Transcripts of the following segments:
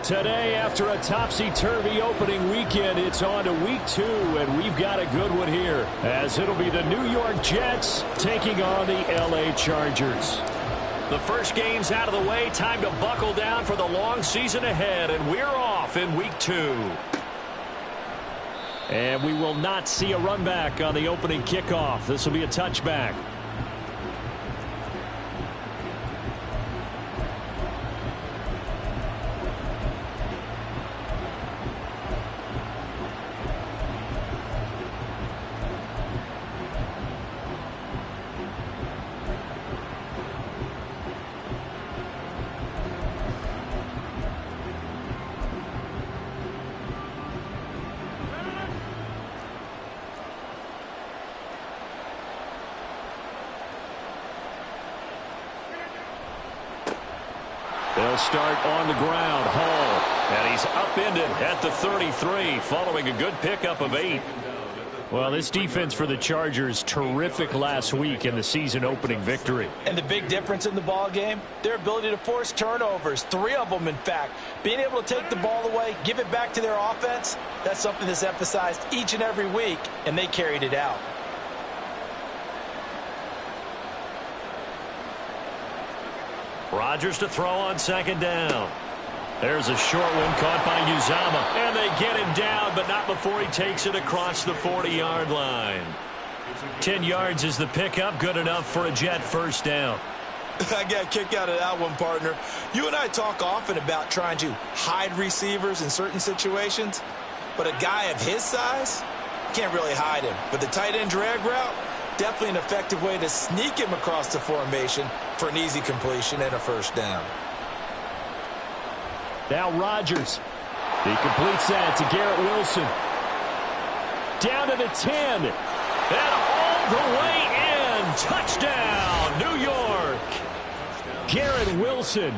Today, after a topsy-turvy opening weekend, it's on to week 2, and we've got a good one here, as it'll be the New York Jets taking on the LA Chargers. The first game's out of the way. Time to buckle down for the long season ahead, and we're off in week 2. And we will not see a run back on the opening kickoff. This will be a touchback. They'll start on the ground. Hall. And he's upended at the 33 following a good pickup of 8. Well, this defense for the Chargers, terrific last week in the season opening victory. And the big difference in the ball game, their ability to force turnovers, 3 of them in fact. Being able to take the ball away, give it back to their offense, that's something that's emphasized each and every week, and they carried it out. Rodgers to throw on second down. There's a short one caught by Uzama. And they get him down, but not before he takes it across the 40-yard line. 10 yards is the pickup. Good enough for a Jet first down. I got a kick out of that one, partner. You and I talk often about trying to hide receivers in certain situations, but a guy of his size can't really hide him. But the tight end drag route, definitely an effective way to sneak him across the formation for an easy completion and a first down. Now Rodgers. He completes that to Garrett Wilson. Down to the 10. And all the way in. Touchdown, New York. Garrett Wilson,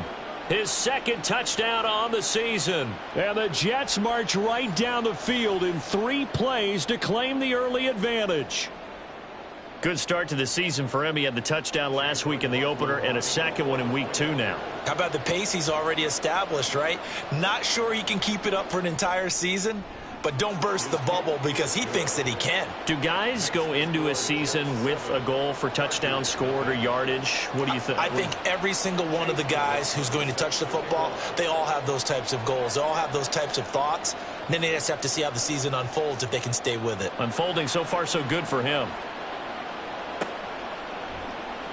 his second touchdown on the season. And the Jets march right down the field in 3 plays to claim the early advantage. Good start to the season for him. He had the touchdown last week in the opener and a second one in week 2 now. How about the pace he's already established, right? Not sure he can keep it up for an entire season, but don't burst the bubble because he thinks that he can. Do guys go into a season with a goal for touchdown scored or yardage? What do you think? I think every single one of the guys who's going to touch the football, they all have those types of goals. They all have those types of thoughts. And then they just have to see how the season unfolds if they can stay with it. Unfolding so far so good for him.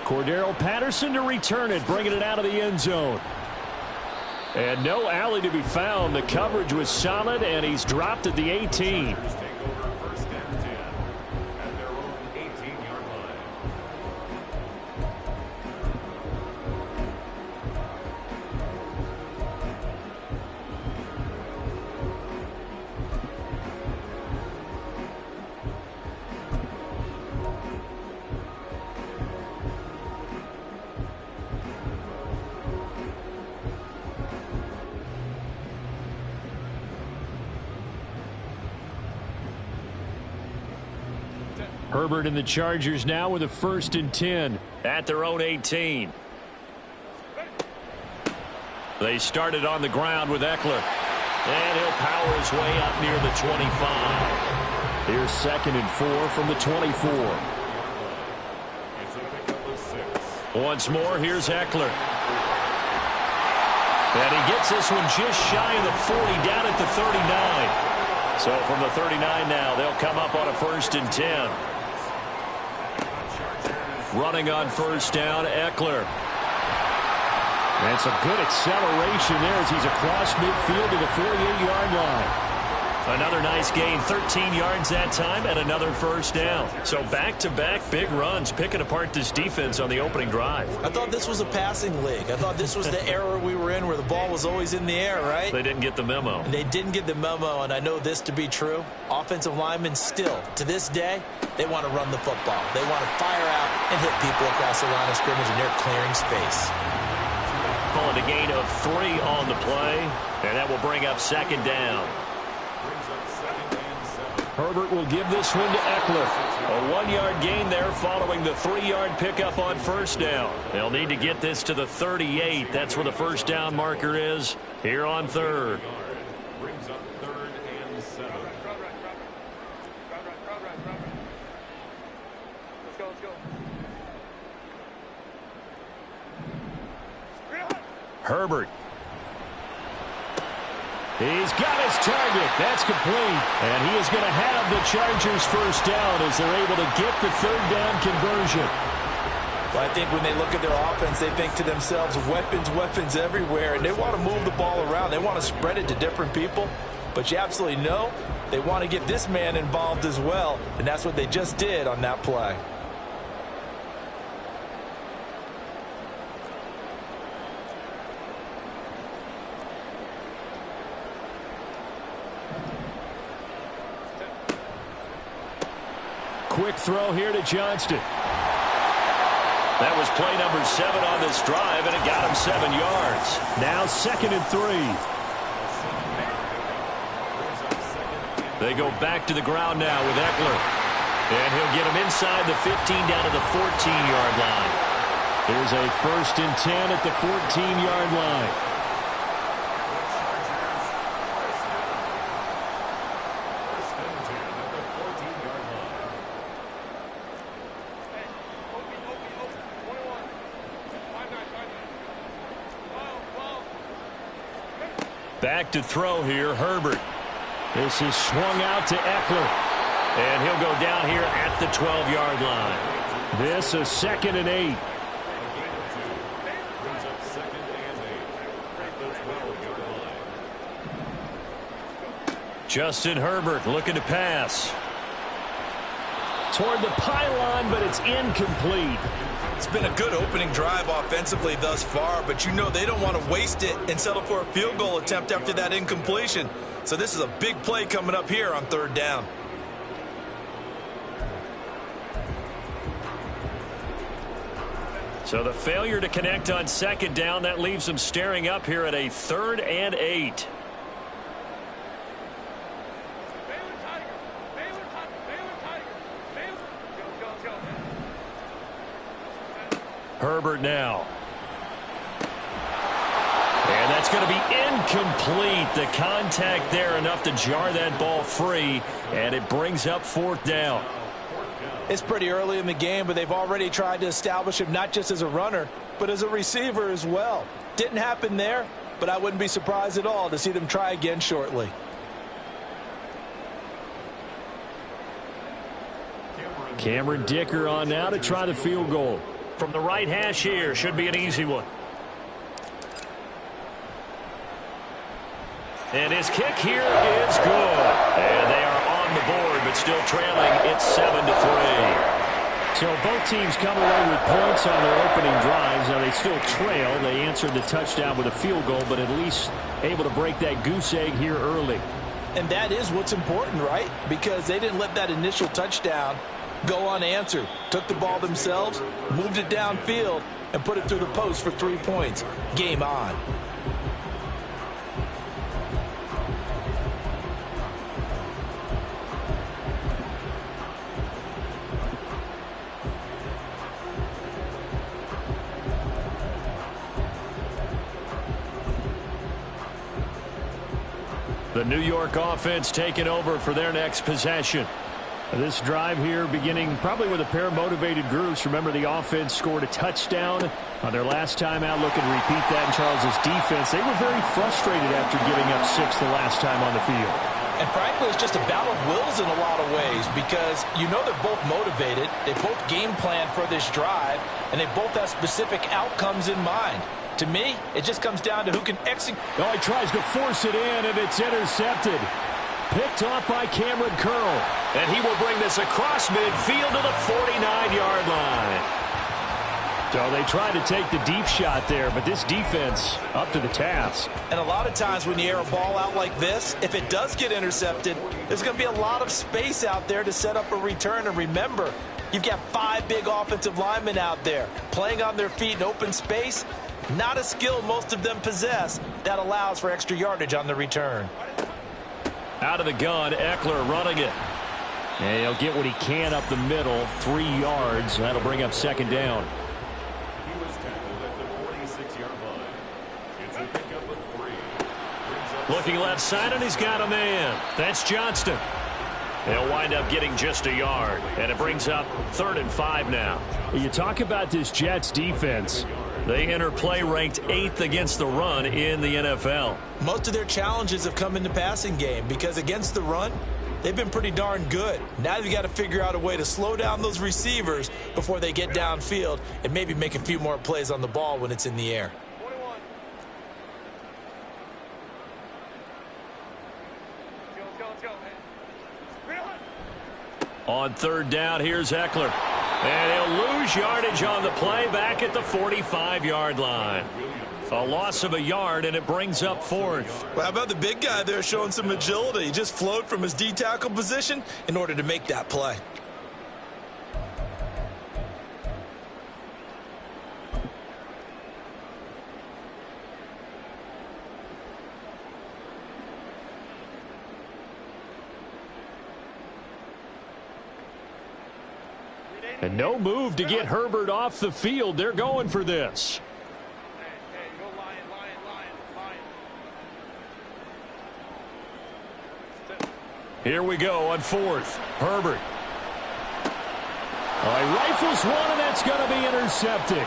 Cordero Patterson to return it, bringing it out of the end zone. And no alley to be found. The coverage was solid, and he's dropped at the 18. Herbert and the Chargers now with a 1st and 10 at their own 18. They started on the ground with Eckler. And he'll power his way up near the 25. Here's 2nd and 4 from the 24. Once more, here's Eckler. And he gets this one just shy of the 40, down at the 39. So from the 39 now, they'll come up on a 1st and 10. Running on first down, Eckler. And some good acceleration there as he's across midfield to the 48-yard line. Another nice gain, 13 yards that time, and another first down. So back-to-back big runs, picking apart this defense on the opening drive. I thought this was a passing league. I thought this was the era we were in where the ball was always in the air, right? They didn't get the memo. And they didn't get the memo, and I know this to be true. Offensive linemen still, to this day, they want to run the football. They want to fire out and hit people across the line of scrimmage, and they're clearing space. Call it a gain of 3 on the play, and that will bring up 2nd down. Herbert will give this one to Eckler. A 1-yard gain there following the 3-yard pickup on first down. They'll need to get this to the 38. That's where the first down marker is here on third. Brings up 3rd and 7. Let's go. Herbert. He's got his target. That's complete. And he is going to have the Chargers first down as they're able to get the 3rd down conversion. Well, I think when they look at their offense, they think to themselves, weapons everywhere, and they want to move the ball around. They want to spread it to different people. But you absolutely know they want to get this man involved as well, and that's what they just did on that play. Quick throw here to Johnston. That was play number 7 on this drive, and it got him 7 yards. Now 2nd and 3. They go back to the ground now with Eckler. And he'll get him inside the 15 down to the 14-yard line. Here's a 1st and 10 at the 14-yard line. Back to throw here, Herbert. This is swung out to Eckler. And he'll go down here at the 12-yard line. This is 2nd and 8. Justin Herbert looking to pass. Toward the pylon, but it's incomplete. It's been a good opening drive offensively thus far, but you know they don't want to waste it and settle for a field goal attempt after that incompletion. So this is a big play coming up here on 3rd down. So the failure to connect on 2nd down, that leaves them staring up here at a 3rd and 8. Herbert now. And that's going to be incomplete. The contact there enough to jar that ball free, and it brings up 4th down. It's pretty early in the game, but they've already tried to establish him not just as a runner, but as a receiver as well. Didn't happen there, but I wouldn't be surprised at all to see them try again shortly. Cameron Dicker on now to try the field goal. From the right hash here, should be an easy one. And his kick here is good. And they are on the board, but still trailing. It's 7-3. So both teams come away with points on their opening drives. Now they still trail. They answered the touchdown with a field goal, but at least able to break that goose egg here early. And that is what's important, right? Because they didn't let that initial touchdown go unanswered. Took the ball themselves, moved it downfield, and put it through the post for 3 points. Game on. The New York offense taking over for their next possession. This drive here beginning probably with a pair of motivated groups. Remember, the offense scored a touchdown on their last time out. Looking to repeat that in Charles's defense. They were very frustrated after giving up 6 the last time on the field. And frankly, it's just a battle of wills in a lot of ways because you know they're both motivated. They both game plan for this drive, and they both have specific outcomes in mind. To me, it just comes down to who can execute. Oh, he tries to force it in, and it's intercepted. Picked off by Cameron Curl. And he will bring this across midfield to the 49-yard line. So they tried to take the deep shot there, but this defense up to the task. And a lot of times when you air a ball out like this, if it does get intercepted, there's going to be a lot of space out there to set up a return. And remember, you've got 5 big offensive linemen out there playing on their feet in open space. Not a skill most of them possess that allows for extra yardage on the return. Out of the gun, Eckler running it. And he'll get what he can up the middle, 3 yards. That'll bring up second down. He was tackled at the 46-yard line. It's a pickup of 3. Looking left side, and he's got a man. That's Johnston. They'll wind up getting just a yard, and it brings up 3rd and 5 now. You talk about this Jets defense. They enter play ranked 8th against the run in the NFL. Most of their challenges have come in the passing game because against the run, they've been pretty darn good. Now they've got to figure out a way to slow down those receivers before they get downfield and maybe make a few more plays on the ball when it's in the air. On 3rd down, here's Eckler. And he'll lose yardage on the play back at the 45-yard line. A loss of a yard, and it brings up 4th. Well, how about the big guy there showing some agility? He just flowed from his D-tackle position in order to make that play. And no move to get Herbert off the field. They're going for this. Here we go on 4th. Herbert. He rifles one, and that's going to be intercepted.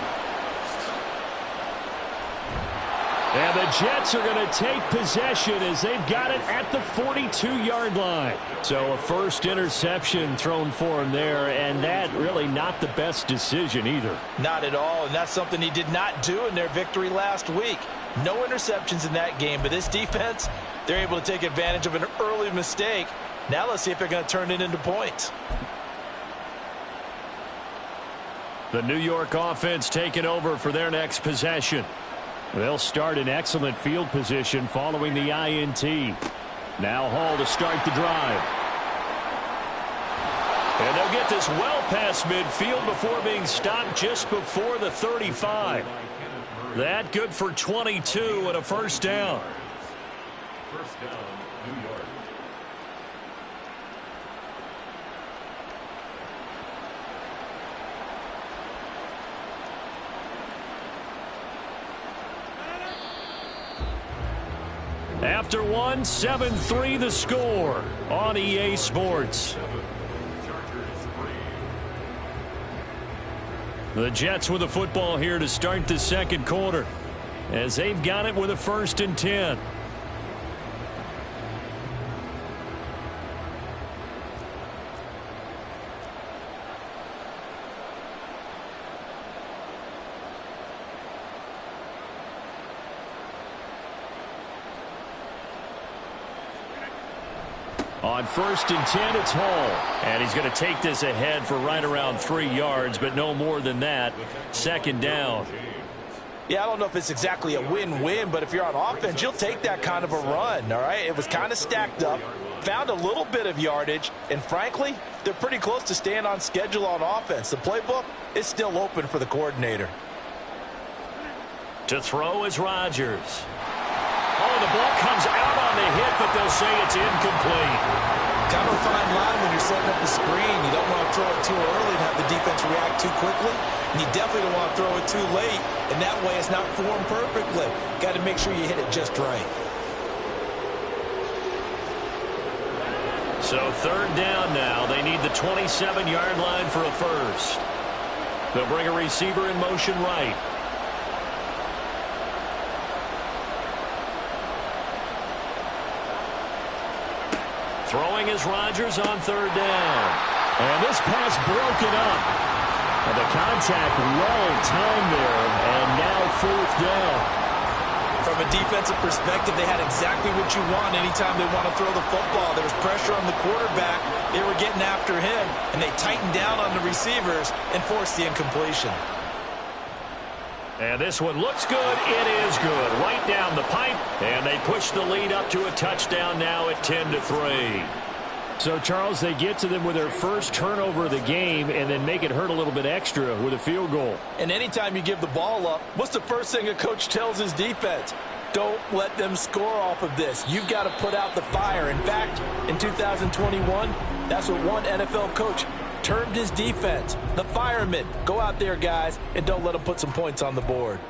And the Jets are going to take possession as they've got it at the 42-yard line. So a first interception thrown for him there, and that really not the best decision either. Not at all, and that's something he did not do in their victory last week. No interceptions in that game, but this defense, they're able to take advantage of an early mistake. Now let's see if they're going to turn it into points. The New York offense taking over for their next possession. They'll start in excellent field position following the INT. Now Hall to start the drive. And they'll get this well past midfield before being stopped just before the 35. That good for 22 and a first down. First down, New York. After one, 7-3 the score on EA Sports. The Jets with the football here to start the second quarter as they've got it with a 1st and 10. On 1st and 10, it's Hall. And he's going to take this ahead for right around 3 yards, but no more than that. Second down. Yeah, I don't know if it's exactly a win-win, but if you're on offense, you'll take that kind of a run, all right? It was kind of stacked up, found a little bit of yardage, and frankly, they're pretty close to staying on schedule on offense. The playbook is still open for the coordinator. To throw is Rodgers. Oh, the ball comes out on the hit, but they'll say it's incomplete. Kind of a fine line when you're setting up the screen. You don't want to throw it too early and have the defense react too quickly. And you definitely don't want to throw it too late, and that way it's not formed perfectly. Got to make sure you hit it just right. So 3rd down now. They need the 27-yard line for a first. They'll bring a receiver in motion right. Throwing is Rodgers on 3rd down. And this pass broken up. And the contact well timed there, and now 4th down. From a defensive perspective, they had exactly what you want anytime they want to throw the football. There was pressure on the quarterback. They were getting after him, and they tightened down on the receivers and forced the incompletion. And this one looks good. It is good. Right down the pipe. And they push the lead up to a touchdown now at 10-3. So, Charles, they get to them with their first turnover of the game and then make it hurt a little bit extra with a field goal. And anytime you give the ball up, what's the first thing a coach tells his defense? Don't let them score off of this. You've got to put out the fire. In fact, in 2021, that's what one NFL coach termed his defense. The firemen. Go out there, guys, and don't let them put some points on the board.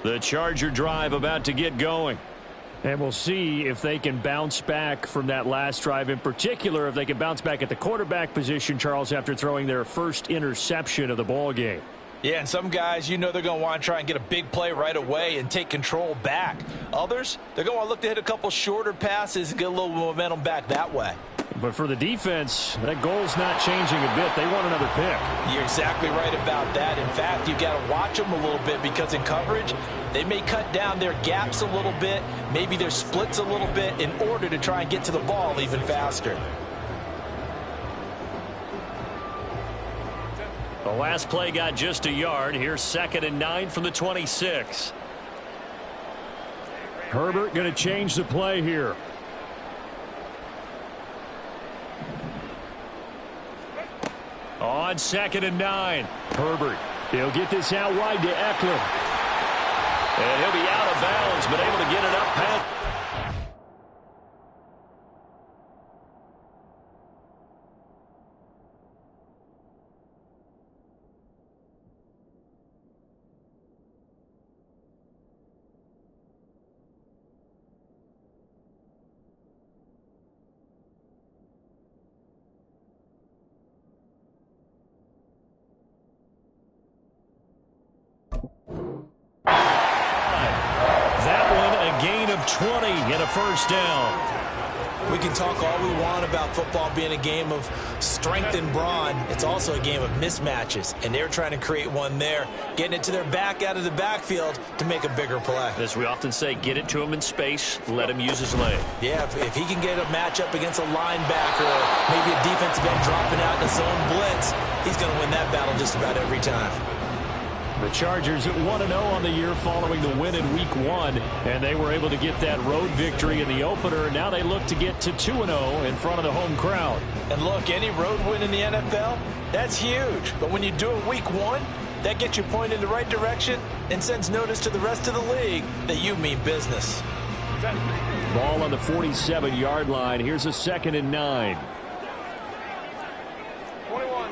The Charger drive about to get going. And we'll see if they can bounce back from that last drive, in particular if they can bounce back at the quarterback position, Charles, after throwing their first interception of the ball game. Yeah, and some guys, you know they're going to want to try and get a big play right away and take control back. Others, they're going to want to look to hit a couple shorter passes and get a little momentum back that way. But for the defense, that goal's not changing a bit. They want another pick. You're exactly right about that. In fact, you've got to watch them a little bit because in coverage, they may cut down their gaps a little bit, maybe their splits a little bit in order to try and get to the ball even faster. The last play got just a yard. Here's 2nd and 9 from the 26. Herbert going to change the play here. On 2nd and 9, Herbert. He'll get this out wide to Eckler. And he'll be out of bounds, but able to get it up past. That one a gain of 20 and a first down. We can talk all we want about football being a game of strength and brawn. It's also a game of mismatches, and they're trying to create one there, getting it to their back out of the backfield to make a bigger play. As we often say, get it to him in space, let him use his leg. Yeah, if he can get a matchup against a linebacker or maybe a defensive end dropping out in a zone blitz, he's going to win that battle just about every time. The Chargers at 1-0 on the year following the win in Week 1, and they were able to get that road victory in the opener. Now they look to get to 2-0 in front of the home crowd. And look, any road win in the NFL, that's huge. But when you do it Week 1, that gets you pointed in the right direction and sends notice to the rest of the league that you mean business. Ball on the 47-yard line. Here's a 2nd and 9. 21.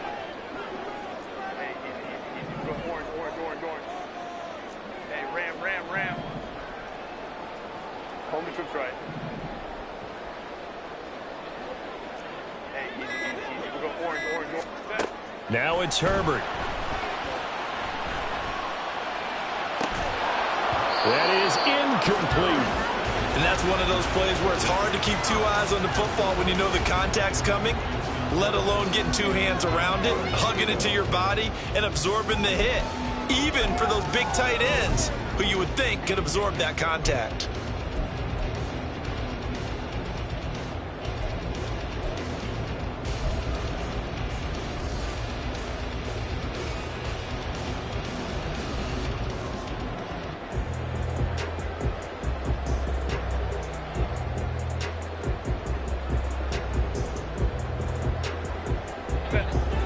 Hey, ram. Home trips right. Hey, easy. We're going orange. Now it's Herbert. That is incomplete. And that's one of those plays where it's hard to keep two eyes on the football when you know the contact's coming, let alone getting two hands around it, hugging it to your body, and absorbing the hit, even for those big tight ends who you would think could absorb that contact.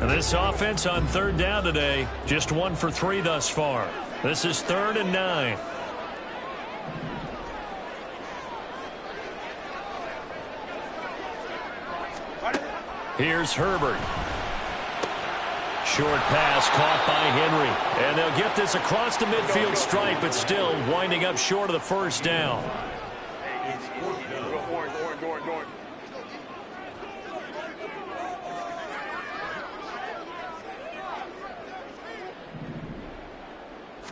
This offense on 3rd down today, just 1 for 3 thus far. This is 3rd and 9. Here's Herbert. Short pass caught by Henry. And they'll get this across the midfield stripe, but still winding up short of the first down. Hey, easy. Go orange.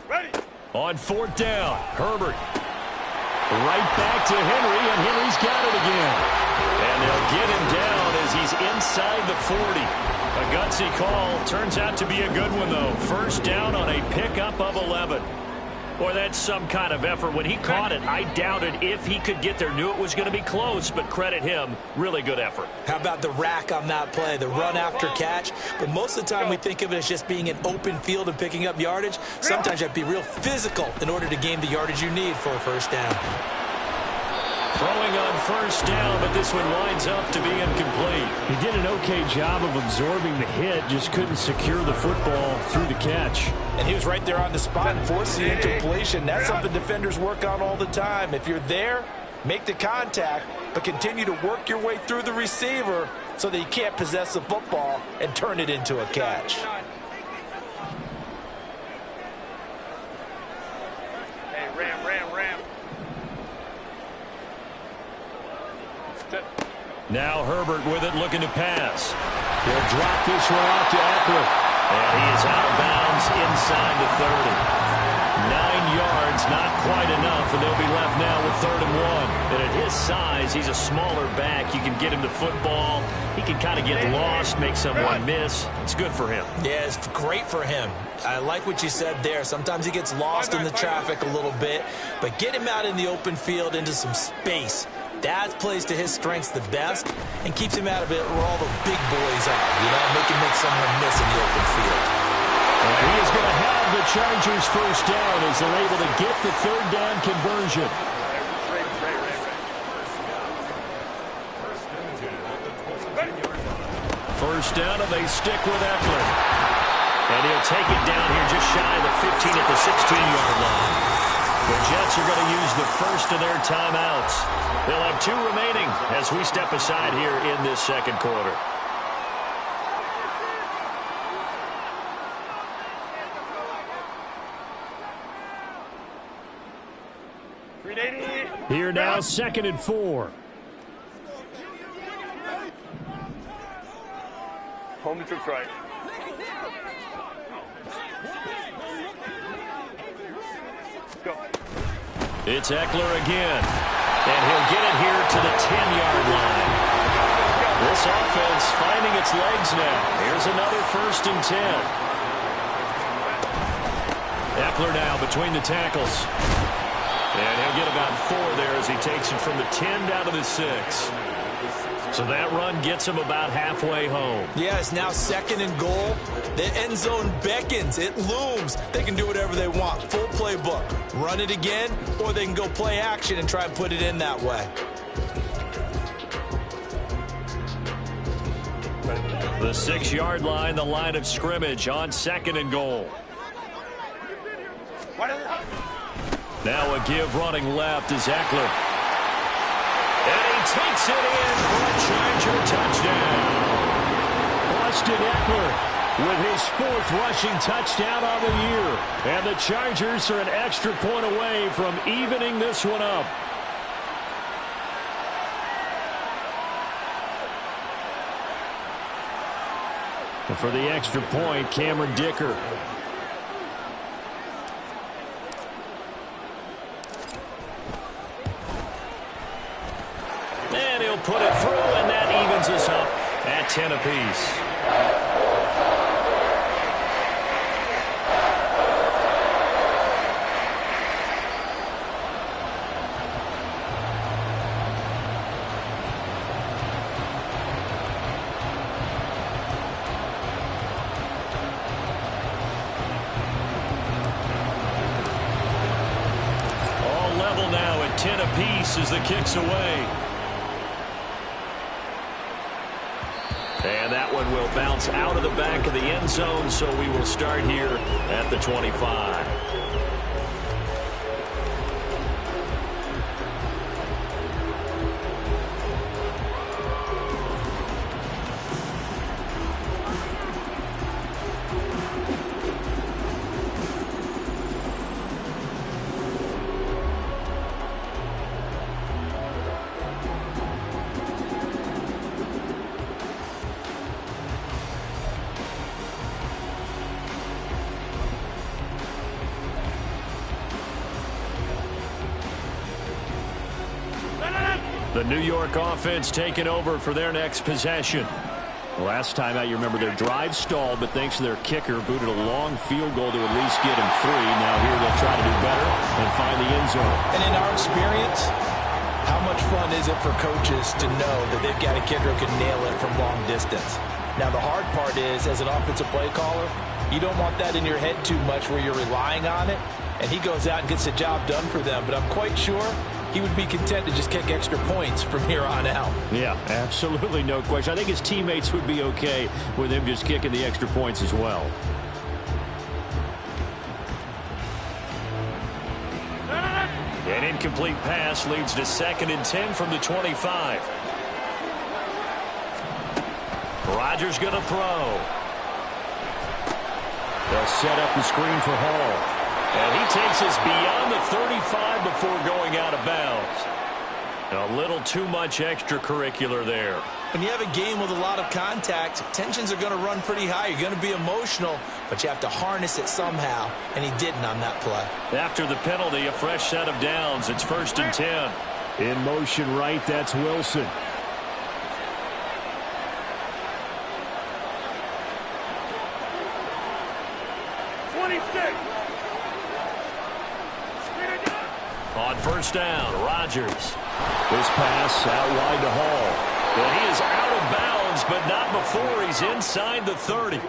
Ready. On 4th down, Herbert. Right back to Henry, and Henry's got it again. And they'll get him down as he's inside the 40. A gutsy call. Turns out to be a good one, though. First down on a pickup of 11. Boy, that's some kind of effort. When he caught it, I doubted if he could get there. Knew it was going to be close, but credit him. Really good effort. How about the rack on that play, the run after catch? But most of the time we think of it as just being an open field and picking up yardage. Sometimes you have to be real physical in order to gain the yardage you need for a first down. Throwing on first down, but this one winds up to be incomplete. He did an okay job of absorbing the hit, just couldn't secure the football through the catch. And he was right there on the spot and forced the incompletion. That's something defenders work on all the time. If you're there, make the contact, but continue to work your way through the receiver so that you can't possess the football and turn it into a catch. Hey, ram. Now Herbert with it, looking to pass. He'll drop this one off to Eckler. And he is out of bounds inside the 30. 9 yards, not quite enough, and they'll be left now with 3rd and 1. And at his size, he's a smaller back. You can get him the football. He can kind of get lost, make someone miss. It's good for him. Yeah, it's great for him. I like what you said there. Sometimes he gets lost in the traffic a little bit, but get him out in the open field into some space. That plays to his strengths the best and keeps him out of it where all the big boys are, make him make someone miss in the open field. And he is going to have the Chargers first down as they're able to get the 3rd down conversion. First down, and they stick with Eckler. And he'll take it down here just shy of the 15 at the 16-yard line. The Jets are going to use the first of their timeouts. They'll have 2 remaining as we step aside here in this second quarter. Here now, 2nd and 4. Home to tricks right. Go. It's Eckler again. And he'll get it here to the 10-yard line. This offense finding its legs now. Here's another 1st and 10. Eckler now between the tackles. And he'll get about 4 there as he takes it from the 10 down to the 6. So that run gets him about halfway home. Yeah, it's now 2nd and goal. The end zone beckons. It looms. They can do whatever they want. Full playbook. Run it again, or they can go play action and try and put it in that way. The 6-yard line, the line of scrimmage on 2nd and goal. Now a give running left is Eckler. And he takes it in for a Charger touchdown. Austin Eckler with his 4th rushing touchdown on the year. And the Chargers are an extra point away from evening this one up. And for the extra point, Cameron Dicker. And he'll put it through, and that evens us up at 10 apiece. All level now at 10 apiece as the kick's away. And that one will bounce out of the back of the end zone, so we will start here at the 25. The New York offense taking over for their next possession. Last time out, you remember their drive stalled, but thanks to their kicker, booted a long field goal to at least get him 3. Now here they'll try to do better and find the end zone. And in our experience, how much fun is it for coaches to know that they've got a kicker who can nail it from long distance? Now the hard part is, as an offensive play caller, you don't want that in your head too much where you're relying on it, and he goes out and gets the job done for them. But I'm quite sure he would be content to just kick extra points from here on out. Yeah, absolutely no question. I think his teammates would be okay with him just kicking the extra points as well. An incomplete pass leads to 2nd and 10 from the 25. Rodgers going to throw. They'll set up the screen for Hall. And he takes us beyond the 35 before going out of bounds. A little too much extracurricular there. When you have a game with a lot of contact, tensions are going to run pretty high. You're going to be emotional, but you have to harness it somehow, and he didn't on that play. After the penalty, a fresh set of downs. It's 1st and 10. In motion right, that's Wilson. On 1st down, Rodgers. This pass out wide to Hall. And he is out of bounds, but not before he's inside the 30.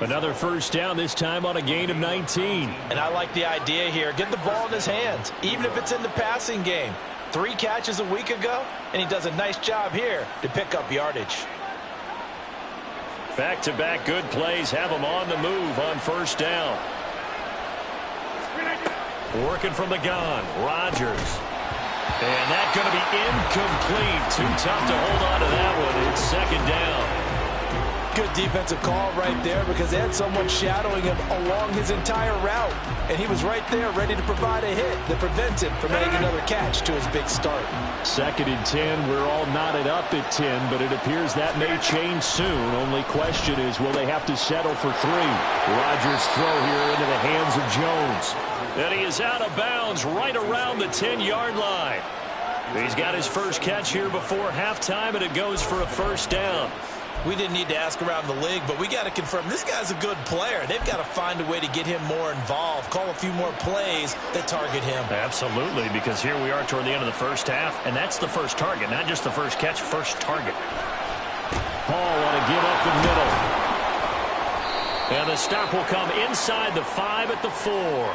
Another 1st down, this time on a gain of 19. And I like the idea here. Get the ball in his hands, even if it's in the passing game. 3 catches a week ago, and he does a nice job here to pick up yardage. Back-to-back good plays have him on the move on 1st down. Working from the gun, Rodgers. And that's going to be incomplete. Too tough to hold on to that one. It's 2nd down. Good defensive call right there because they had someone shadowing him along his entire route. And he was right there ready to provide a hit that prevents him from making another catch to his big start. 2nd and 10. We're all knotted up at 10, but it appears that may change soon. Only question is, will they have to settle for 3? Rodgers' throw here into the hands of Jones. And he is out of bounds right around the 10-yard line. He's got his first catch here before halftime, and it goes for a 1st down. We didn't need to ask around the league, but we got to confirm this guy's a good player. They've got to find a way to get him more involved, call a few more plays that target him. Absolutely, because here we are toward the end of the 1st half, and that's the first target, not just the first catch, first target. Hall want to give up the middle. And the stop will come inside the 5 at the 4.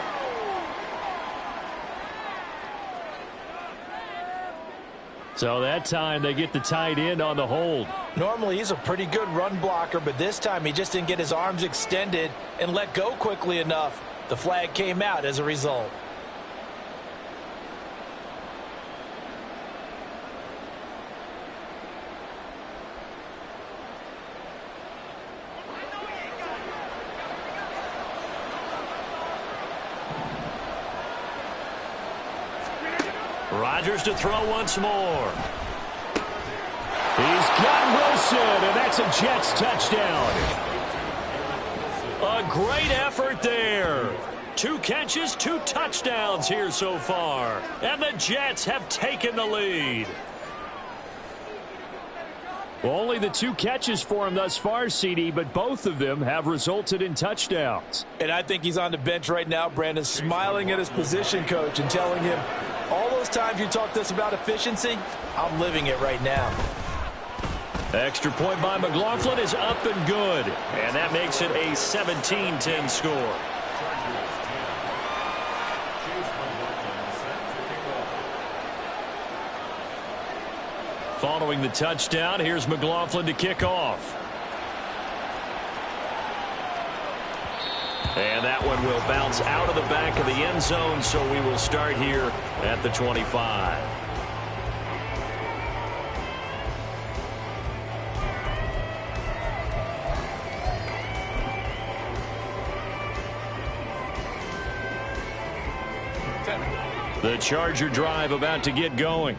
So that time they get the tight end on the hold. Normally he's a pretty good run blocker, but this time he just didn't get his arms extended and let go quickly enough. The flag came out as a result. Rodgers to throw once more. He's got Wilson, and that's a Jets touchdown. A great effort there. 2 catches, 2 touchdowns here so far. And the Jets have taken the lead. Well, only the 2 catches for him thus far, CD, but both of them have resulted in touchdowns. And I think he's on the bench right now, Brandon, smiling at his position coach and telling him, all those times you talked to us about efficiency, I'm living it right now. Extra point by McLaughlin is up and good. And that makes it a 17-10 score. Following the touchdown, here's McLaughlin to kick off. And that one will bounce out of the back of the end zone, so we will start here at the 25. The Charger drive about to get going.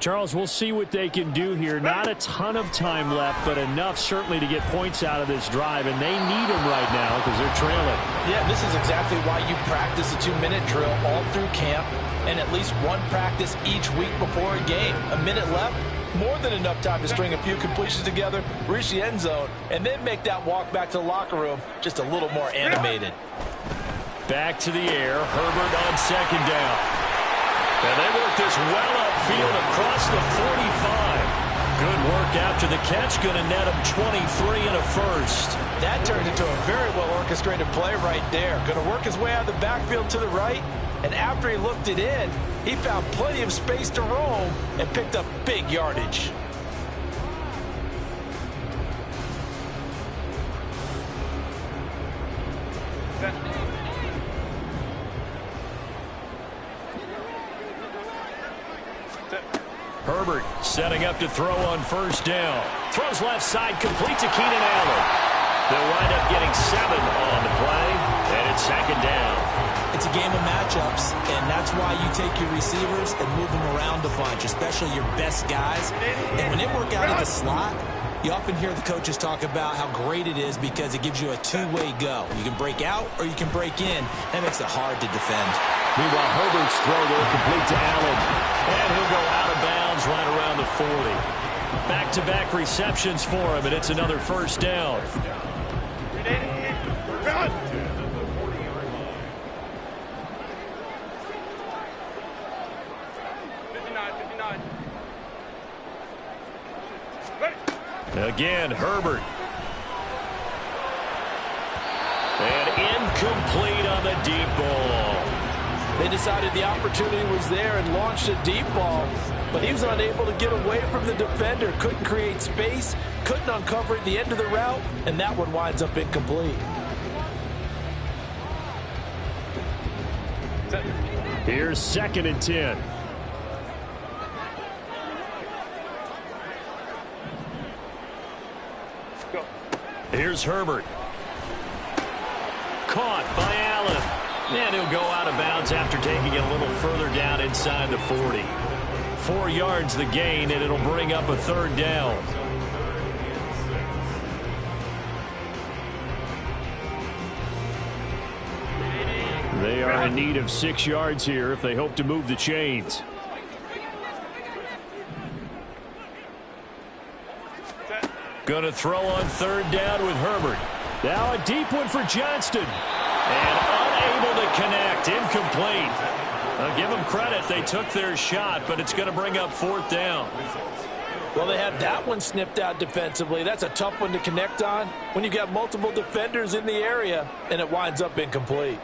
Charles, we'll see what they can do here. Not a ton of time left, but enough certainly to get points out of this drive, and they need them right now because they're trailing. Yeah, this is exactly why you practice a 2-minute drill all through camp and at least one practice each week before a game. A minute left, more than enough time to string a few completions together, reach the end zone, and then make that walk back to the locker room just a little more animated. Back to the air, Herbert on 2nd down. And they work this well upfield across the 45. Good work after the catch. Going to net him 23 and a first. That turned into a very well-orchestrated play right there. Going to work his way out of the backfield to the right. And after he looked it in, he found plenty of space to roam and picked up big yardage. Herbert setting up to throw on first down. Throws left side, complete to Keenan Allen. They'll wind up getting 7 on the play, and it's second down. It's a game of matchups, and that's why you take your receivers and move them around a bunch, especially your best guys. And when they work out of the slot, you often hear the coaches talk about how great it is because it gives you a two-way go. You can break out or you can break in. That makes it hard to defend. Meanwhile, Herbert's throw there complete to Allen. And he'll go out of bounds right around the 40. Back-to-back receptions for him, and it's another first down. Again, Herbert. And incomplete on the deep ball. They decided the opportunity was there and launched a deep ball, but he was unable to get away from the defender. Couldn't create space, couldn't uncover at the end of the route, and that one winds up incomplete. Here's 2nd and 10. Here's Herbert. Caught by Allen. And he'll go out of bounds after taking it a little further down inside the 40. 4 yards the gain, and it'll bring up a third down. They are in need of 6 yards here if they hope to move the chains. Going to throw on third down with Herbert. Now a deep one for Johnston. And unable to connect. Incomplete. I'll give them credit. They took their shot, but it's going to bring up 4th down. Well, they had that one snipped out defensively. That's a tough one to connect on when you've got multiple defenders in the area, and it winds up incomplete.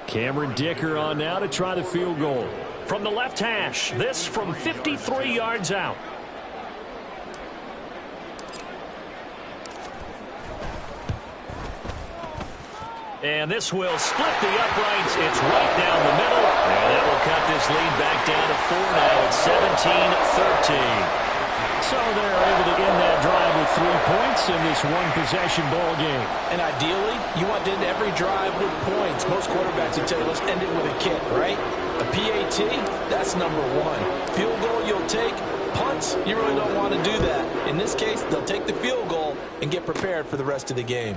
Cameron Dicker on now to try the field goal. From the left hash, this from 53 yards out. And this will split the uprights. It's right down the middle. And that will cut this lead back down to 4 now. It's 17-13. So they're able to end that drive with 3 points in this one-possession ball game. And ideally, you want to end every drive with points. Most quarterbacks would tell you, let's end it with a kick, right? A PAT, that's number 1. Field goal you'll take. Punts, you really don't want to do that. In this case, they'll take the field goal and get prepared for the rest of the game.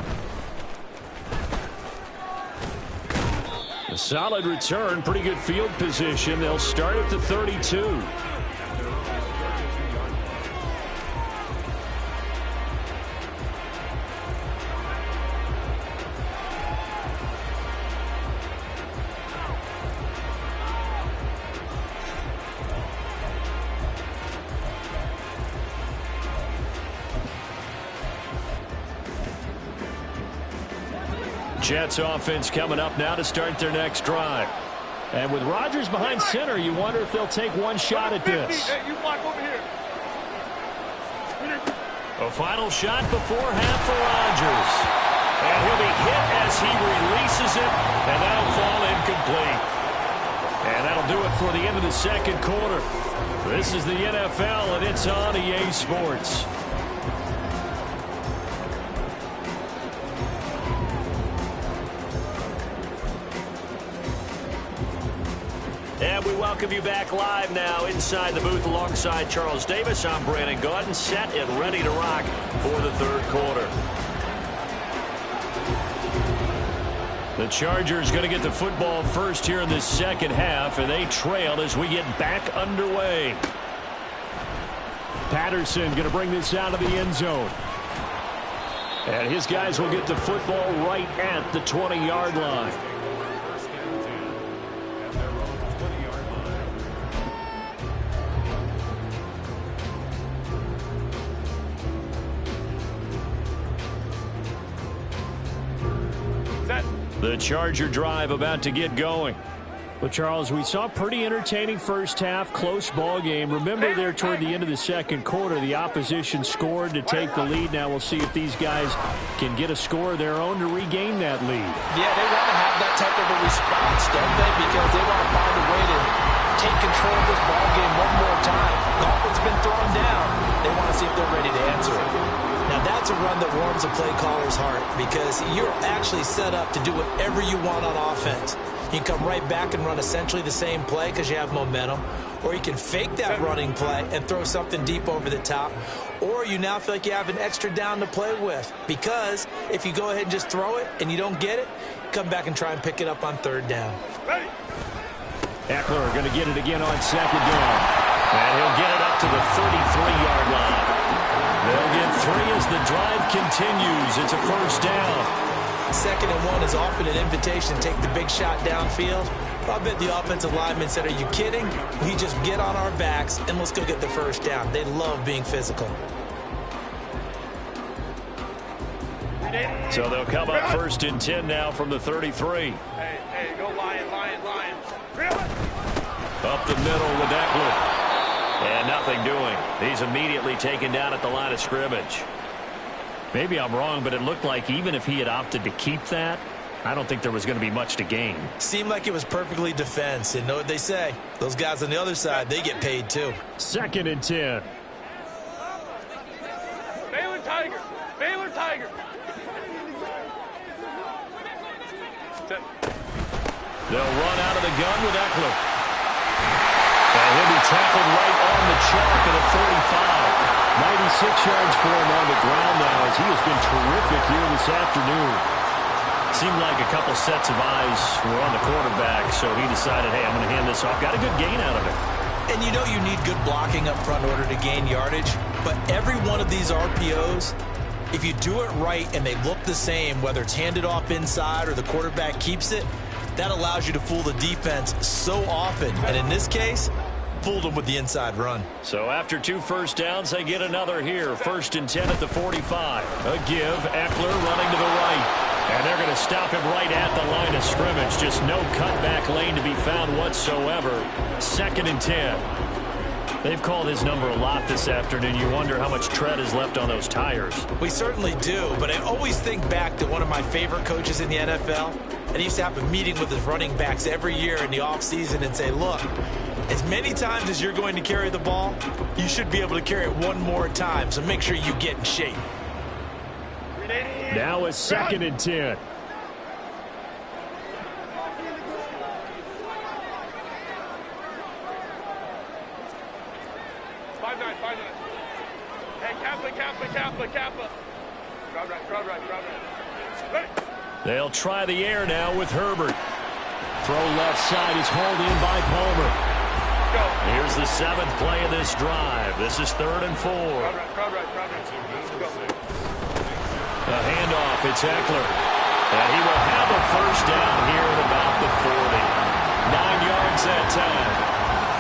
A solid return, pretty good field position. They'll start at the 32. Jets offense coming up now to start their next drive. And with Rodgers behind center, you wonder if they'll take one shot at this. Hey, you block over here. A final shot before half for Rodgers. And he'll be hit as he releases it, and that'll fall incomplete. And that'll do it for the end of the second quarter. This is the NFL, and it's on EA Sports. And we welcome you back live now inside the booth alongside Charles Davis. I'm Brandon Gaudin, set and ready to rock for the third quarter. The Chargers going to get the football first here in this second half, and they trail as we get back underway. Patterson going to bring this out of the end zone. And his guys will get the football right at the 20-yard line. First down and 10 at their own 20-yard line. Set. The Charger drive about to get going. Well, Charles, we saw pretty entertaining first half, close ball game. Remember there toward the end of the second quarter, the opposition scored to take the lead. Now we'll see if these guys can get a score of their own to regain that lead. Yeah, they want to have that type of a response, don't they? Because they want to find a way to take control of this ball game one more time. Gauntlet's been thrown down. They want to see if they're ready to answer it. Now, that's a run that warms a play caller's heart because you're actually set up to do whatever you want on offense. You can come right back and run essentially the same play because you have momentum. Or you can fake that running play and throw something deep over the top. Or you now feel like you have an extra down to play with. Because if you go ahead and just throw it and you don't get it, come back and try and pick it up on third down. Ready. Eckler going to get it again on second down. And he'll get it up to the 33-yard line. They'll get 3 as the drive continues. It's a first down. Second and 1 is often an invitation to take the big shot downfield. I bet the offensive lineman said, are you kidding? We just get on our backs and let's go get the first down. They love being physical. So they'll come up first and 10 now from the 33. Hey, go Lion. Up the middle with Eckler. And nothing doing. He's immediately taken down at the line of scrimmage. Maybe I'm wrong, but it looked like even if he had opted to keep that, I don't think there was going to be much to gain. Seemed like it was perfectly defense. And know what they say? Those guys on the other side, they get paid too. Second and 10. Baylor Tiger. Set. They'll run out of the gun with Eckler. And he'll be tackled right on the chalk at the 45. 96 yards for him on the ground now as he has been terrific here this afternoon. Seemed like a couple sets of eyes were on the quarterback, so he decided, hey, I'm going to hand this off. Got a good gain out of it. And you know you need good blocking up front in order to gain yardage, but every one of these RPOs, if you do it right and they look the same, whether it's handed off inside or the quarterback keeps it, that allows you to fool the defense so often. And in this case, fooled them with the inside run. So after 2 first downs, they get another here. First and 10 at the 45. A give. Eckler running to the right. And they're going to stop him right at the line of scrimmage. Just no cutback lane to be found whatsoever. Second and 10. They've called his number a lot this afternoon. You wonder how much tread is left on those tires. We certainly do, but I always think back to one of my favorite coaches in the NFL. And he used to have a meeting with his running backs every year in the offseason and say, look, as many times as you're going to carry the ball, you should be able to carry it one more time, so make sure you get in shape. Now a second and 10. Five nine. Hey, Kappa. Crowd right. Ready. They'll try the air now with Herbert. Throw left side is hauled in by Palmer. Go. Here's the 7th play of this drive. This is 3rd and 4. Crowd right. Go. A handoff. It's Eckler. And he will have a first down here at about the 40. 9 yards that time.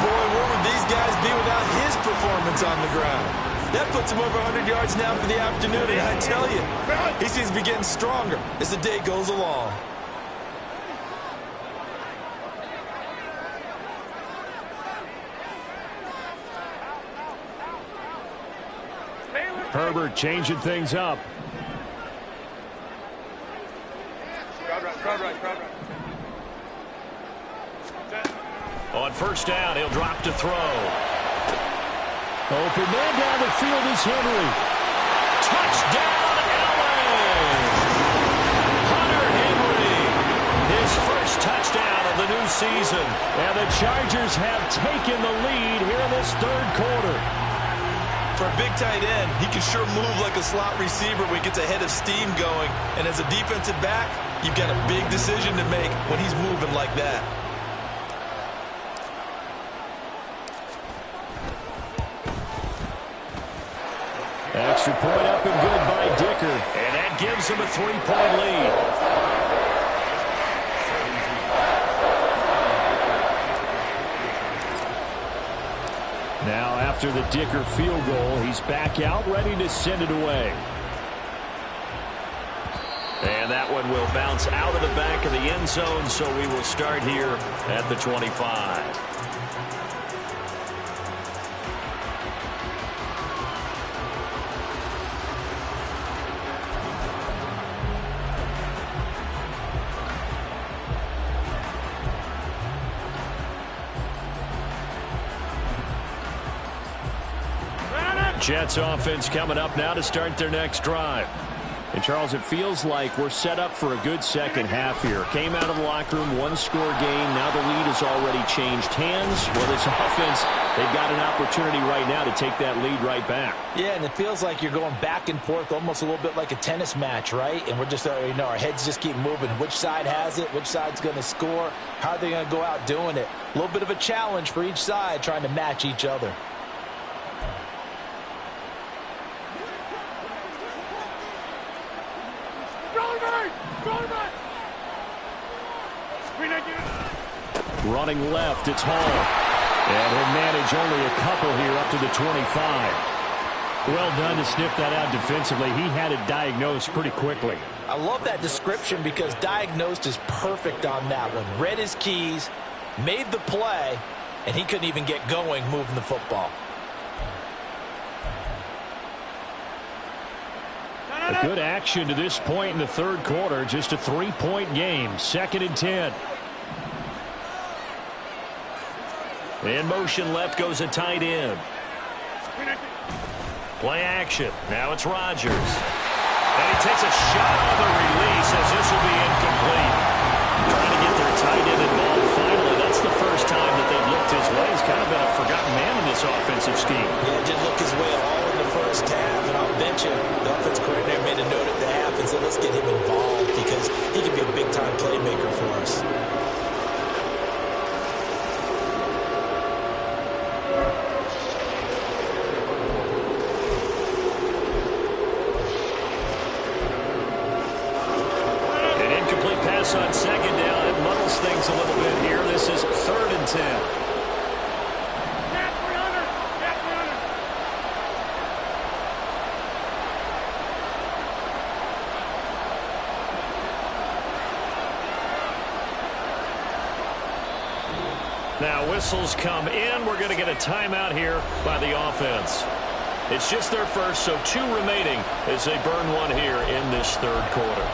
Boy, where would these guys be without his performance on the ground? That puts him over 100 yards now for the afternoon, and I tell you, he seems to be getting stronger as the day goes along. Herbert changing things up. Crowd right. Set. On first down, he'll drop to throw. Open man down the field is Henry. Touchdown, Allen! Hunter Henry. His first touchdown of the new season. And the Chargers have taken the lead here in this 3rd quarter. For a big tight end, he can sure move like a slot receiver when he gets a head of steam going. And as a defensive back, you've got a big decision to make when he's moving like that. Extra point up and good by Dicker. And that gives him a 3-point lead. Now, after the Dicker field goal, he's back out, ready to send it away. And that one will bounce out of the back of the end zone, so we will start here at the 25. Jets offense coming up now to start their next drive. And, Charles, it feels like we're set up for a good second half here. Came out of the locker room, one-score game. Now the lead has already changed hands. Well, this offense, they've got an opportunity right now to take that lead right back. Yeah, and it feels like you're going back and forth almost a little bit like a tennis match, right? And we're just, our heads just keep moving. Which side has it? Which side's going to score? How are they going to go out doing it? A little bit of a challenge for each side trying to match each other. Running left, it's Hall. And he'll manage only a couple here up to the 25. Well done to sniff that out defensively. He had it diagnosed pretty quickly. I love that description because diagnosed is perfect on that one. Read his keys, made the play, and he couldn't even get going moving the football. A good action to this point in the third quarter. Just a 3-point game. 2nd and 10. In motion left goes a tight end. Play action. Now it's Rodgers. And he takes a shot on the release as this will be incomplete. Trying to get their tight end involved finally. That's the first time that they've looked his way. He's kind of been a forgotten man in this offensive scheme. Yeah, didn't look his way at all in the first half. And I'll bet you the offense coordinator made a note at the half and said, let's get him involved because he can be a big-time playmaker for us. On second down, it muddles things a little bit here. This is 3rd and 10. Now whistles come in. We're going to get a timeout here by the offense. It's just their first, so 2 remaining as they burn one here in this third quarter.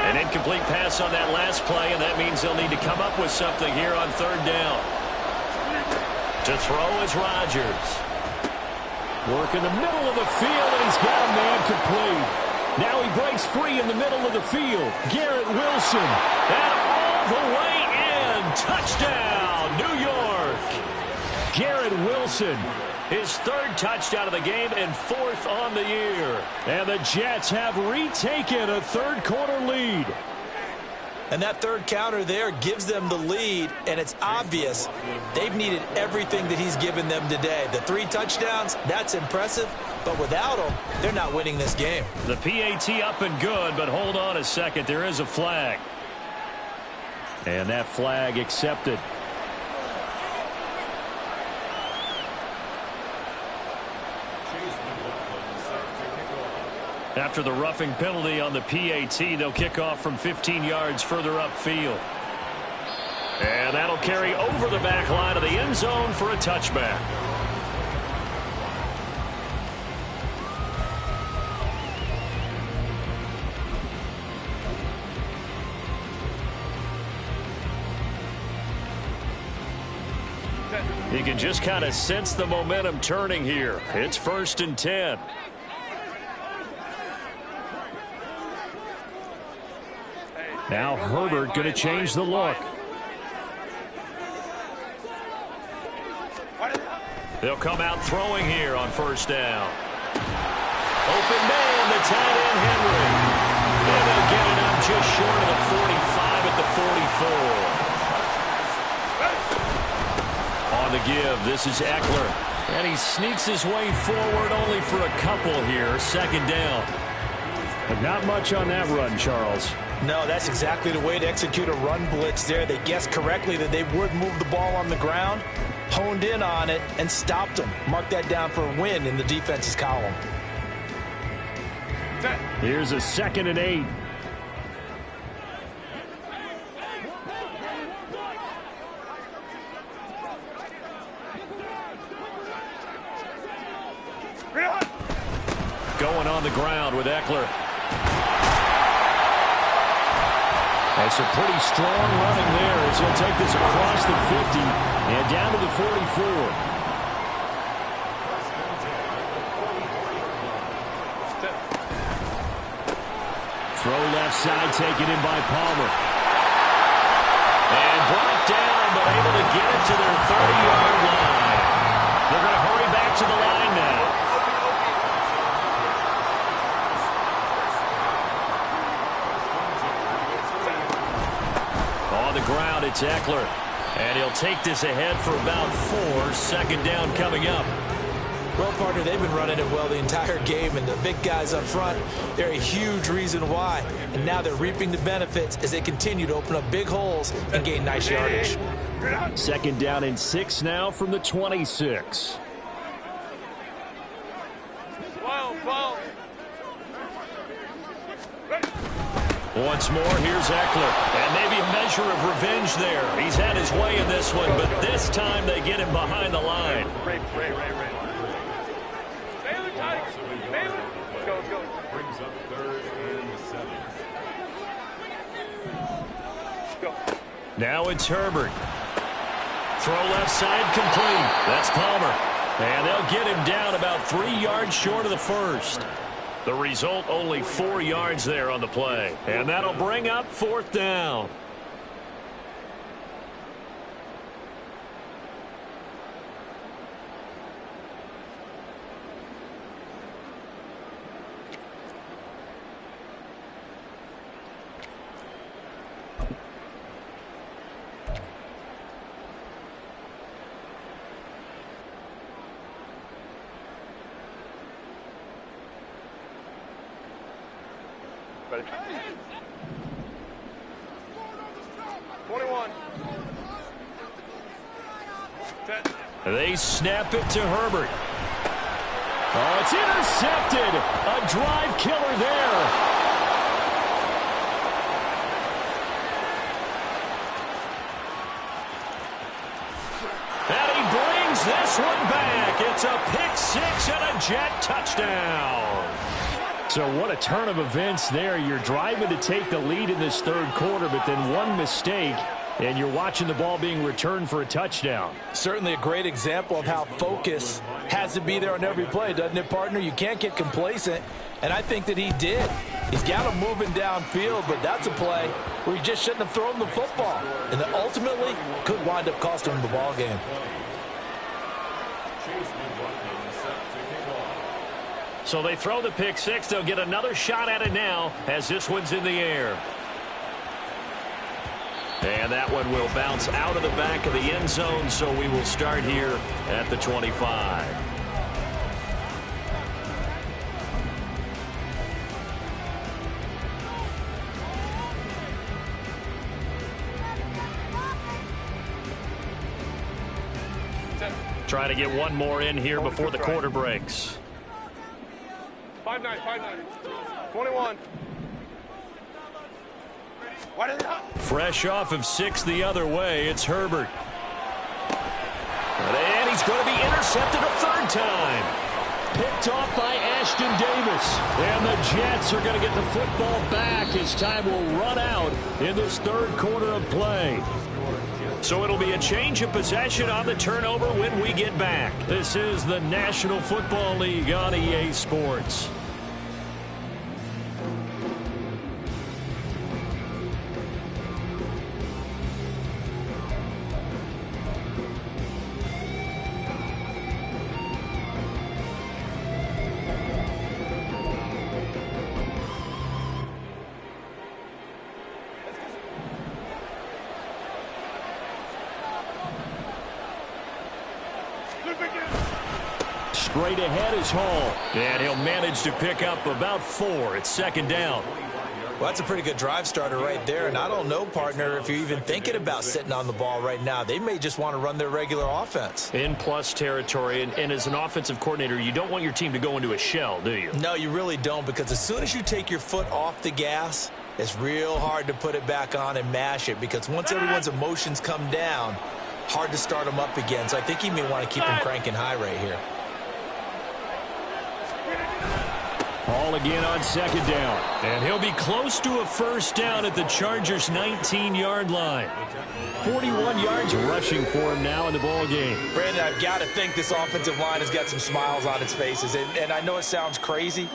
An incomplete pass on that last play, and that means they'll need to come up with something here on 3rd down. To throw is Rodgers. Work in the middle of the field, and he's got a man complete. Now he breaks free in the middle of the field. Garrett Wilson. And all the way in. Touchdown, New York. Garrett Wilson. His 3rd touchdown of the game and 4th on the year. And the Jets have retaken a third quarter lead. And that third counter there gives them the lead, and it's obvious they've needed everything that he's given them today. The 3 touchdowns, that's impressive, but without him, they're not winning this game. The PAT up and good, but hold on a second. There is a flag. And that flag accepted. After the roughing penalty on the PAT, they'll kick off from 15 yards further upfield. And that'll carry over the back line of the end zone for a touchback. You can just kind of sense the momentum turning here. It's 1st and 10. Now Herbert going to change the look. They'll come out throwing here on 1st down. Open man, the tight this is Eckler. And he sneaks his way forward only for a couple here. Second down. But not much on that run, Charles. No, that's exactly the way to execute a run blitz there. They guessed correctly that they would move the ball on the ground, honed in on it, and stopped them. Mark that down for a win in the defense's column. Here's a 2nd and 8. Going on the ground with Eckler. That's a pretty strong running there as he'll take this across the 50 and down to the 44. Throw left side taken in by Palmer. And brought down, but able to get it to their 30-yard line. They're going to hurry back to the line now. On the ground, it's Eckler. And he'll take this ahead for about 4. Second down coming up. Well, partner, they've been running it well the entire game, and the big guys up front, they're a huge reason why. And now they're reaping the benefits as they continue to open up big holes and gain nice yardage. 2nd down and 6 now from the 26. Once more, here's Eckler. And maybe a measure of revenge there. He's had his way in this one, but this time they get him behind the line. Let's go. Brings up 3rd and 7. Go. Now it's Herbert. Throw left side complete. That's Palmer. And they'll get him down about 3 yards short of the first. The result, only 4 yards there on the play. And that'll bring up 4th down. Ready? 21. 10. They snap it to Herbert. Oh, it's intercepted. A drive killer there. And he brings this one back. It's a pick 6 and a Jet touchdown. So what a turn of events there. You're driving to take the lead in this 3rd quarter, but then one mistake, and you're watching the ball being returned for a touchdown. Certainly a great example of how focus has to be there on every play, doesn't it, partner? You can't get complacent, and I think that he did. He's got him moving downfield, but that's a play where he just shouldn't have thrown the football, and that ultimately could wind up costing him the ball game. So they throw the pick 6. They'll get another shot at it now as this one's in the air. And that one will bounce out of the back of the end zone, so we will start here at the 25. Try to get one more in here before the quarter breaks. 5-9. 21. Fresh off of 6 the other way, it's Herbert. And he's going to be intercepted a 3rd time. Picked off by Ashton Davis. And the Jets are going to get the football back as time will run out in this 3rd quarter of play. So it'll be a change of possession on the turnover when we get back. This is the National Football League on EA Sports. Straight ahead is Hall. And he'll manage to pick up about 4. It's second down. Well, that's a pretty good drive starter right there. And I don't know, partner, if you're even thinking about sitting on the ball right now. They may just want to run their regular offense. In plus territory. And as an offensive coordinator, you don't want your team to go into a shell, do you? No, you really don't, because as soon as you take your foot off the gas, it's real hard to put it back on and mash it, because once everyone's emotions come down, hard to start them up again. So I think you may want to keep them cranking high right here. Hall again on second down. And he'll be close to a first down at the Chargers' 19-yard line. 41 yards rushing for him now in the ball game. Brandon, I've got to think this offensive line has got some smiles on its faces. And I know it sounds crazy,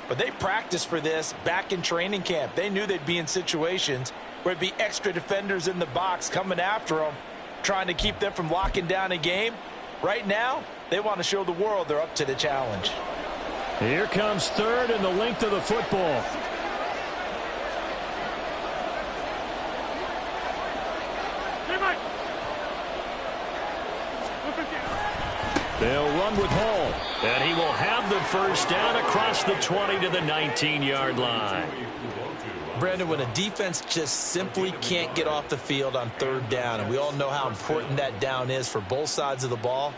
but they practiced for this back in training camp. They knew they'd be in situations where it'd be extra defenders in the box coming after them, trying to keep them from locking down a game. Right now, they want to show the world they're up to the challenge. Here comes third and the length of the football. They'll run with Hall. And he will have the first down across the 20 to the 19-yard line. Brandon, when a defense just simply can't get off the field on third down, and we all know how important that down is for both sides of the ball,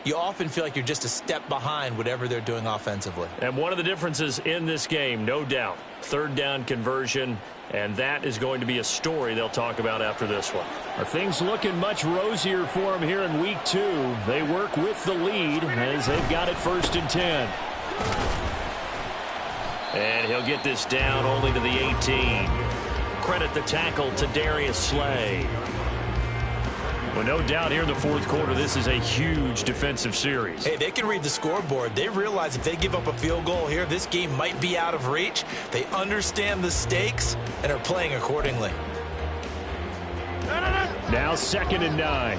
you often feel like you're just a step behind whatever they're doing offensively. And one of the differences in this game, no doubt, third down conversion, and that is going to be a story they'll talk about after this one. Are things looking much rosier for them here in week 2? They work with the lead as they've got it 1st and 10. And he'll get this down only to the 18. Credit the tackle to Darius Slay. Well, no doubt here in the fourth quarter, this is a huge defensive series. Hey, they can read the scoreboard. They realize if they give up a field goal here, this game might be out of reach. They understand the stakes and are playing accordingly. Now 2nd and 9.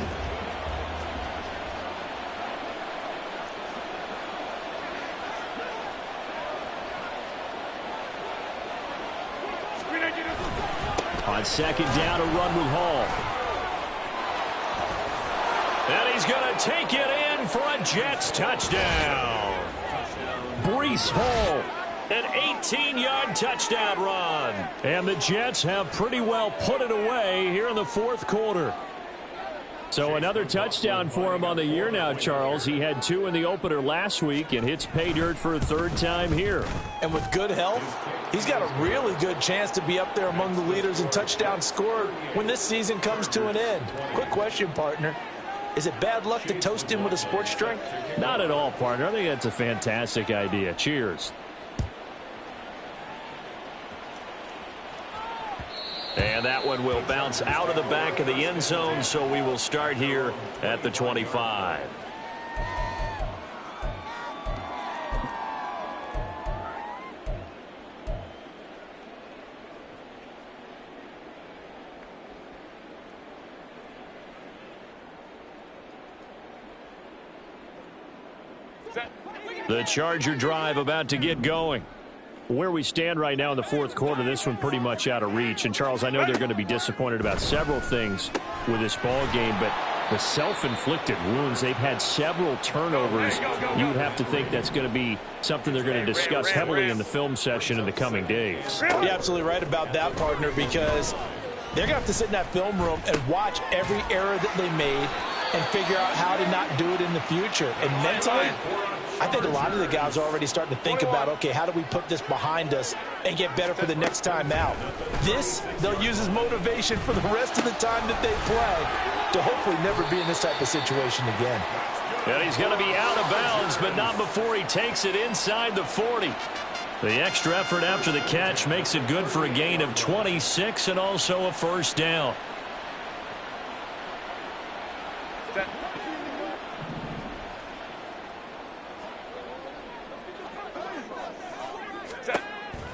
On 2nd down, a run with Hall. And he's going to take it in for a Jets touchdown. Breece Hall. An 18-yard touchdown run. And the Jets have pretty well put it away here in the fourth quarter. So another touchdown for him on the year now, Charles. He had 2 in the opener last week and hits pay dirt for a 3rd time here. And with good health, he's got a really good chance to be up there among the leaders in touchdowns scored when this season comes to an end. Quick question, partner. Is it bad luck to toast him with a sports drink? Not at all, partner. I think that's a fantastic idea. Cheers. And that one will bounce out of the back of the end zone, so we will start here at the 25. The Charger drive about to get going. Where we stand right now in the fourth quarter, this one pretty much out of reach. And, Charles, I know they're going to be disappointed about several things with this ball game, but the self-inflicted wounds, they've had several turnovers. You would have to think that's going to be something they're going to discuss heavily in the film session in the coming days. You're absolutely right about that, partner, because they're going to have to sit in that film room and watch every error that they made and figure out how to not do it in the future. And mentally, I think a lot of the guys are already starting to think about, okay, how do we put this behind us and get better for the next time out? This, they'll use as motivation for the rest of the time that they play to hopefully never be in this type of situation again. And he's going to be out of bounds, but not before he takes it inside the 40. The extra effort after the catch makes it good for a gain of 26 and also a first down.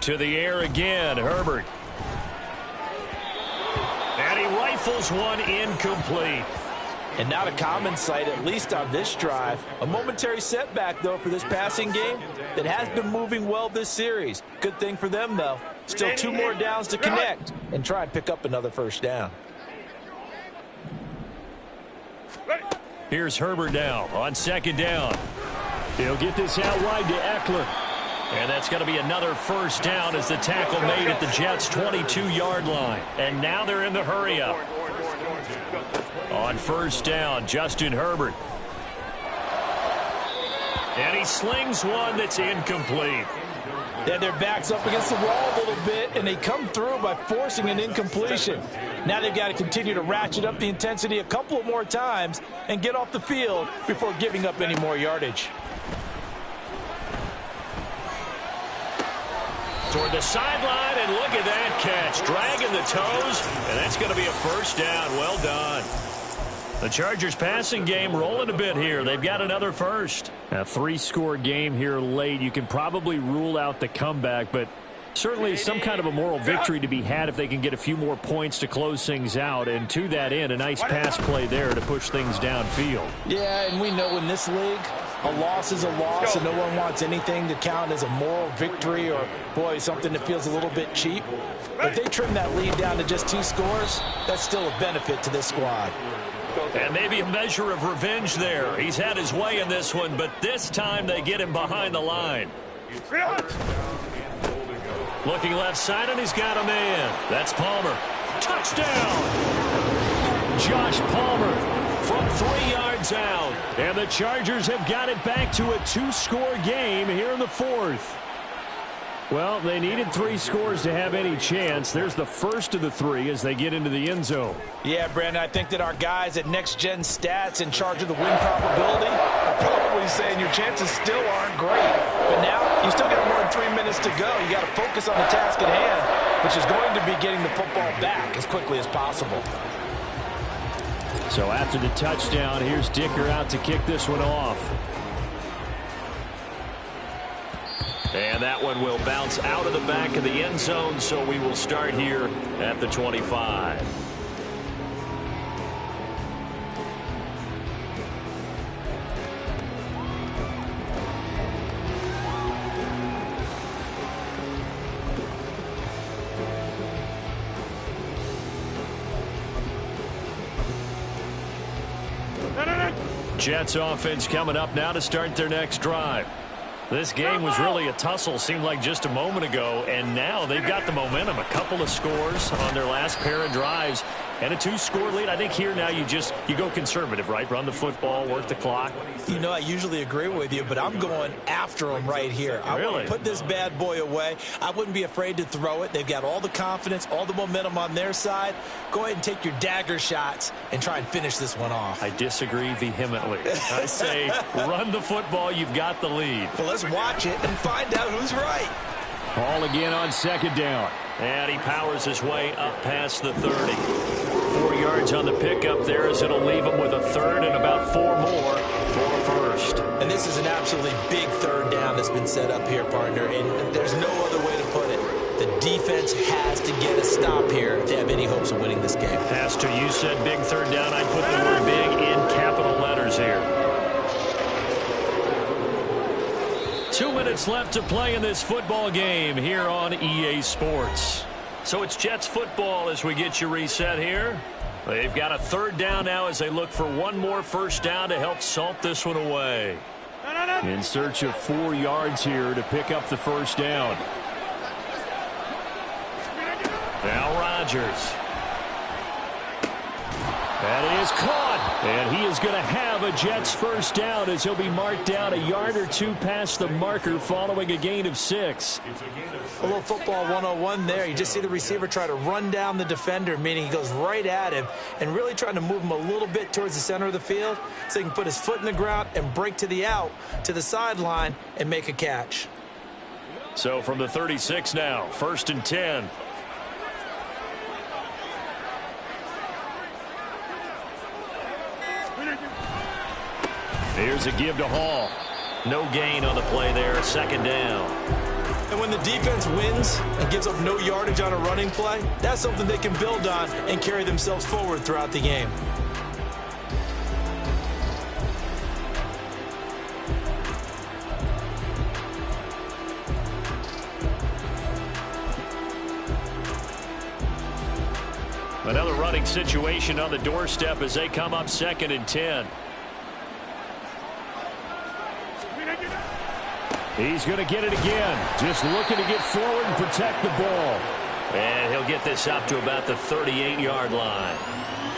To the air again, Herbert. And he rifles one incomplete. And not a common sight, at least on this drive. A momentary setback, though, for this passing game that has been moving well this series. Good thing for them, though. Still 2 more downs to connect and try and pick up another first down. Here's Herbert now on 2nd down. He'll get this out wide to Eckler. And that's going to be another first down as the tackle made at the Jets' 22-yard line. And now they're in the hurry-up. On first down, Justin Herbert. And he slings one that's incomplete. Then their back's up against the wall a little bit, and they come through by forcing an incompletion. Now they've got to continue to ratchet up the intensity a couple of more times and get off the field before giving up any more yardage. Toward the sideline, and look at that catch. Dragging the toes, and that's going to be a first down. Well done. The Chargers passing game rolling a bit here. They've got another first. A 3-score game here late. You can probably rule out the comeback, but certainly some kind of a moral victory to be had if they can get a few more points to close things out. And to that end, a nice pass play there to push things downfield. Yeah, and we know in this league, a loss is a loss, and no one wants anything to count as a moral victory or, boy, something that feels a little bit cheap. But if they trim that lead down to just 2 scores, that's still a benefit to this squad. And maybe a measure of revenge there. He's had his way in this one, but this time they get him behind the line. Looking left side, and he's got a man. That's Palmer. Touchdown! Josh Palmer from 3 yards out. And the Chargers have got it back to a 2-score game here in the 4th. Well, they needed 3 scores to have any chance. There's the first of the 3 as they get into the end zone. Yeah, Brandon, I think that our guys at Next Gen Stats in charge of the win probability are probably saying your chances still aren't great. But now you still got more than 3 minutes to go. You got to focus on the task at hand, which is going to be getting the football back as quickly as possible. So after the touchdown, here's Dicker out to kick this one off. And that one will bounce out of the back of the end zone, so we will start here at the 25. Jets offense coming up now to start their next drive. This game was really a tussle, seemed like just a moment ago, and now they've got the momentum. A couple of scores on their last pair of drives and a 2-score lead. I think here now you go conservative, right? Run the football, work the clock. You know, I usually agree with you, but I'm going after them right here. I want to put this bad boy away. I wouldn't be afraid to throw it. They've got all the confidence, all the momentum on their side. Go ahead and take your dagger shots and try and finish this one off. I disagree vehemently. I say run the football. You've got the lead. Well, let's watch it and find out who's right. Ball again on second down. And he powers his way up past the 30. 4 yards on the pickup there as it'll leave him with a third and about 4 more for a first. And this is an absolutely big third down that's been set up here, partner, and there's no other way to put it. The defense has to get a stop here if they have any hopes of winning this game. Pastor, you said big third down. I put the word big in capital letters here. 2 minutes left to play in this football game here on EA Sports. So it's Jets football as we get you reset here. They've got a third down now as they look for one more first down to help salt this one away. In search of 4 yards here to pick up the first down. Now Rodgers. That is caught, and he is going to have a Jets first down as he'll be marked down a yard or 2 past the marker following a gain of 6. A little football 101 there. You just see the receiver try to run down the defender, meaning he goes right at him and really trying to move him a little bit towards the center of the field so he can put his foot in the ground and break to the out, to the sideline, and make a catch. So from the 36 now, 1st and 10. Here's a give to Hall. No gain on the play there, 2nd down. And when the defense wins and gives up no yardage on a running play, that's something they can build on and carry themselves forward throughout the game. Another running situation on the doorstep as they come up 2nd and 10. He's going to get it again. Just looking to get forward and protect the ball. And he'll get this up to about the 38-yard line.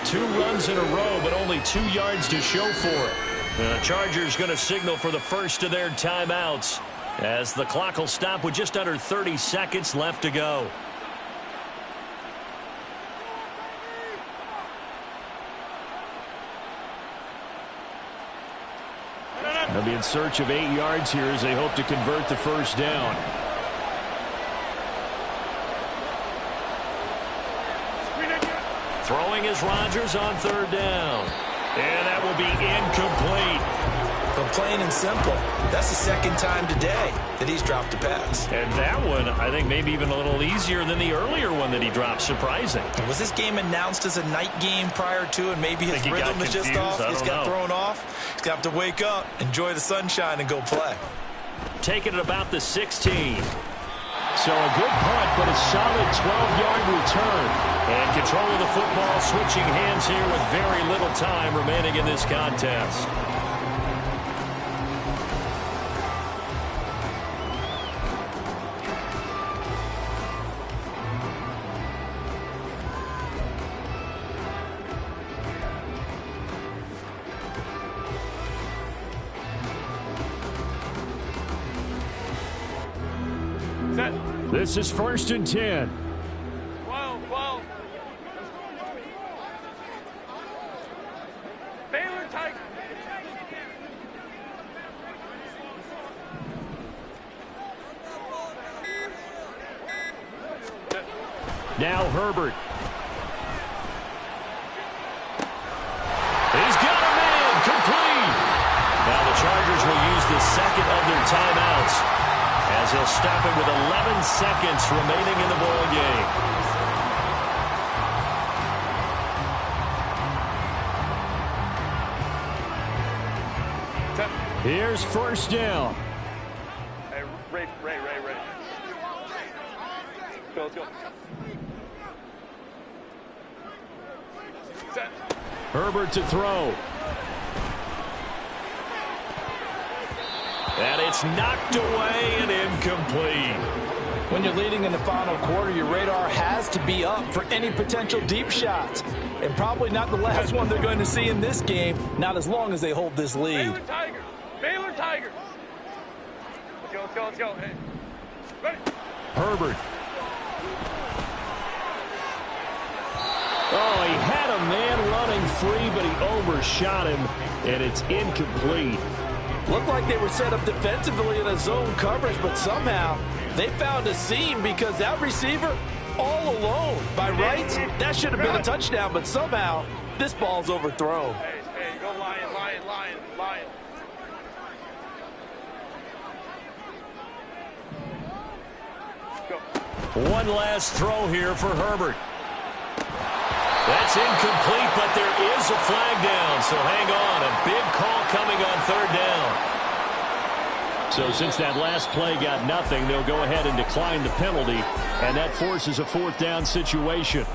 2 runs in a row, but only 2 yards to show for it. The Chargers going to signal for the first of their timeouts as the clock will stop with just under 30 seconds left to go. They'll be in search of 8 yards here as they hope to convert the first down. Throwing is Rodgers on 3rd down. And that will be incomplete. But plain and simple, that's the second time today that he's dropped a pass. And that one, I think, maybe even a little easier than the earlier one that he dropped. Surprising. Was this game announced as a night game prior to, and maybe his rhythm is just off? He's got thrown off. He's going to have to wake up, enjoy the sunshine, and go play. Taking it about the 16. So a good punt, but a solid 12-yard return. And control of the football, switching hands here with very little time remaining in this contest. This is 1st and 10. 12. Baylor Tiger. Now Herbert. He's got a man, complete. Now the Chargers will use the second of their timeouts as he'll stop it with 11 seconds remaining in the ball game. Here's 1st down. Hey, Ray. Let's go. Set. Herbert to throw. And it's knocked away and incomplete. When you're leading in the final quarter, your radar has to be up for any potential deep shots. And probably not the last one they're going to see in this game, not as long as they hold this lead. Baylor Tiger. Let's go. Hey. Ready. Herbert. Oh, he had a man running free, but he overshot him, and it's incomplete. Looked like they were set up defensively in a zone coverage, but somehow they found a seam because that receiver all alone. By rights, that should have been a touchdown, but somehow this ball's overthrown. Hey, go Lion. Go. One last throw here for Herbert. That's incomplete, but there is a flag down, so hang on. A big call coming on 3rd down. So since that last play got nothing, they'll go ahead and decline the penalty, and that forces a 4th down situation.